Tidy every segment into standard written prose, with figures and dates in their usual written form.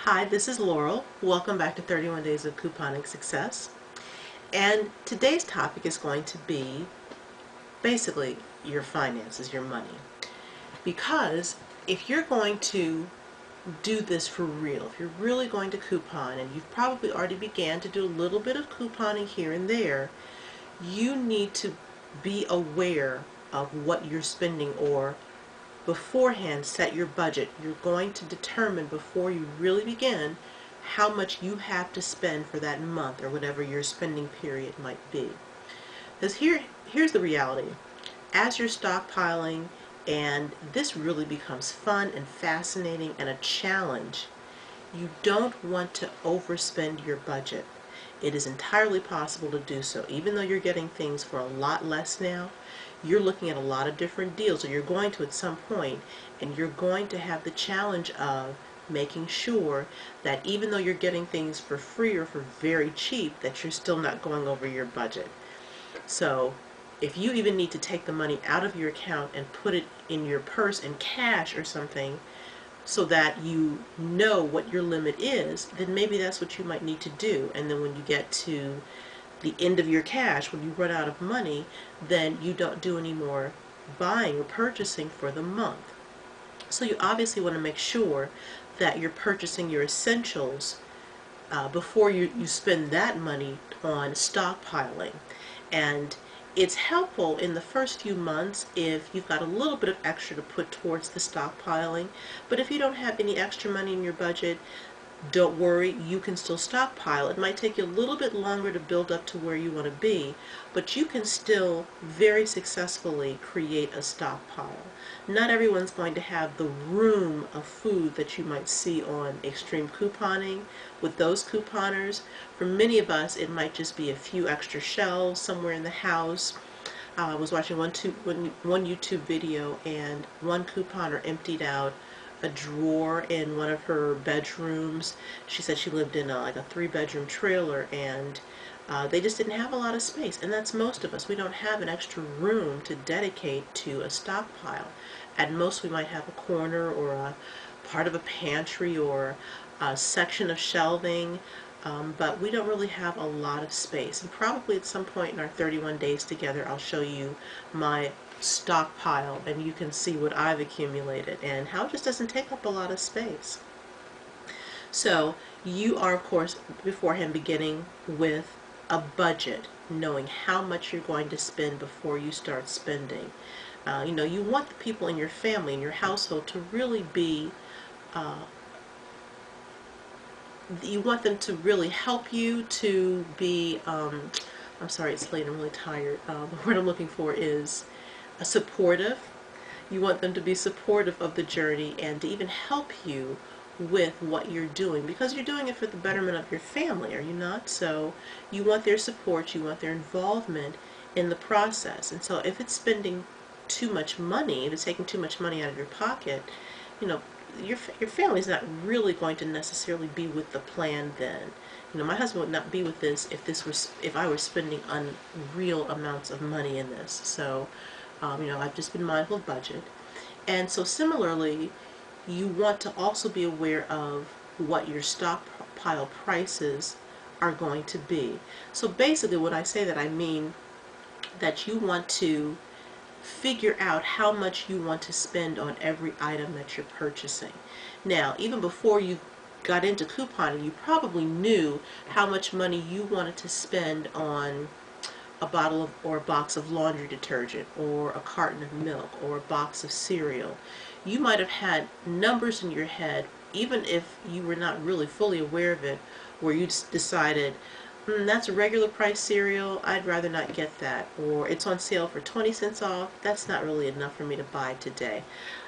Hi, this is Laurel. Welcome back to 31 Days of Couponing Success. And today's topic is going to be basically your finances, your money. Because if you're going to do this for real, if you're really going to coupon, and you've probably already began to do a little bit of couponing here and there, you need to be aware of what you're spending, or beforehand set your budget. You're going to determine before you really begin how much you have to spend for that month or whatever your spending period might be. Because here's the reality. As you're stockpiling, and this really becomes fun and fascinating and a challenge, you don't want to overspend your budget. It is entirely possible to do so. Even though you're getting things for a lot less now, you're looking at a lot of different deals, or you're going to at some point, and you're going to have the challenge of making sure that even though you're getting things for free or for very cheap, that you're still not going over your budget. So if you even need to take the money out of your account and put it in your purse in cash or something, so that you know what your limit is, then maybe that's what you might need to do. And then when you get to the end of your cash, when you run out of money, then you don't do any more buying or purchasing for the month. So you obviously want to make sure that you're purchasing your essentials before you spend that money on stockpiling. And it's helpful in the first few months if you've got a little bit of extra to put towards the stockpiling. But if you don't have any extra money in your budget, don't worry, you can still stockpile. It might take you a little bit longer to build up to where you want to be, but you can still very successfully create a stockpile. Not everyone's going to have the room of food that you might see on extreme couponing with those couponers. For many of us, it might just be a few extra shelves somewhere in the house. I was watching one YouTube video, and one couponer emptied out a drawer in one of her bedrooms. She said she lived in like a 3-bedroom trailer, and they just didn't have a lot of space. And that's most of us. We don't have an extra room to dedicate to a stockpile. At most, we might have a corner or a part of a pantry or a section of shelving, but we don't really have a lot of space. And probably at some point in our 31 days together, I'll show you my stockpile, and you can see what I've accumulated and how it just doesn't take up a lot of space. So you are, of course, beforehand beginning with a budget, knowing how much you're going to spend before you start spending. You want the people in your family, in your household, to really be you want them to really help you, to be I'm sorry, it's late, I'm really tired. The word I'm looking for is supportive. You want them to be supportive of the journey and to even help you with what you're doing, because you're doing it for the betterment of your family, are you not? So you want their support, you want their involvement in the process. And so if it's spending too much money, if it's taking too much money out of your pocket, you know, your family's not really going to necessarily be with the plan then. My husband would not be with this if I were spending unreal amounts of money in this. So I've just been mindful of budget. And so similarly, you want to also be aware of what your stockpile prices are going to be. So basically, when I say that, I mean that you want to figure out how much you want to spend on every item that you're purchasing. Now, even before you got into couponing, you probably knew how much money you wanted to spend on a bottle of, or a box of laundry detergent, or a carton of milk, or a box of cereal. You might have had numbers in your head, even if you were not really fully aware of it, where you decided, that's a regular price cereal, I'd rather not get that. Or it's on sale for 20 cents off, that's not really enough for me to buy today.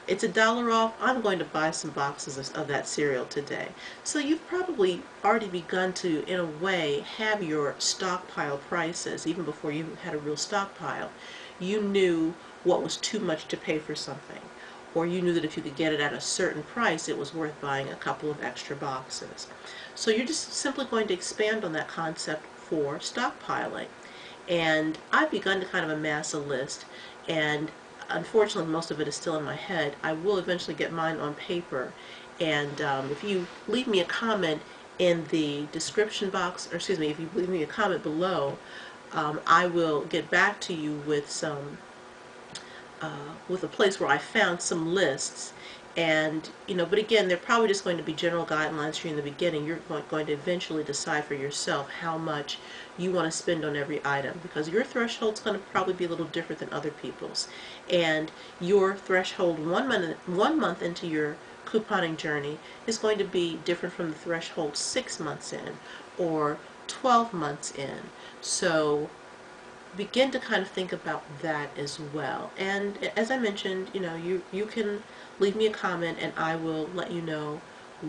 It's $1 off, I'm going to buy some boxes of that cereal today. So you've probably already begun to, in a way, have your stockpile prices. Even before you had a real stockpile, you knew what was too much to pay for something. Or you knew that if you could get it at a certain price, it was worth buying a couple of extra boxes. So you're just simply going to expand on that concept for stockpiling. And I've begun to kind of amass a list, and unfortunately most of it is still in my head. I will eventually get mine on paper And if you leave me a comment in the description box, or excuse me, if you leave me a comment below, I will get back to you with with a place where I found some lists. And, but again, they're probably just going to be general guidelines for you in the beginning. You're going to eventually decide for yourself how much you want to spend on every item, because your threshold's going to probably be a little different than other people's. And your threshold 1 month into your couponing journey is going to be different from the threshold 6 months in or 12 months in. So begin to kind of think about that as well. And as I mentioned, you can leave me a comment and I will let you know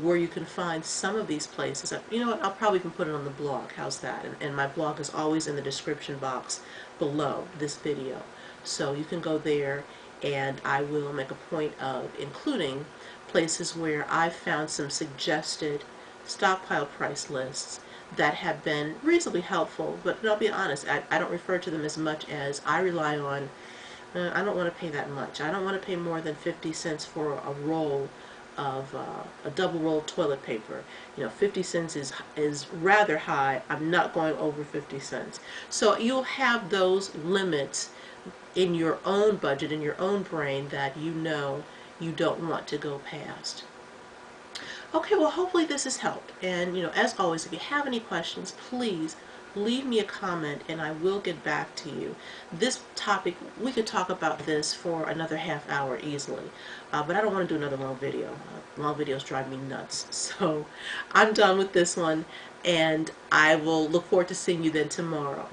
where you can find some of these places. You know what, I'll probably even put it on the blog. How's that? And my blog is always in the description box below this video. So you can go there, and I will make a point of including places where I've found some suggested stockpile price lists that have been reasonably helpful. But I'll be honest, I don't refer to them as much as I rely on. I don't want to pay that much. I don't want to pay more than 50 cents for a roll of a double rolled toilet paper. 50 cents is rather high. I'm not going over 50 cents. So you'll have those limits in your own budget, in your own brain, that you don't want to go past. Okay, well, hopefully this has helped. And, as always, if you have any questions, please leave me a comment and I will get back to you. This topic, we could talk about this for another half hour easily, but I don't want to do another long video. Long videos drive me nuts. So I'm done with this one, and I will look forward to seeing you then tomorrow.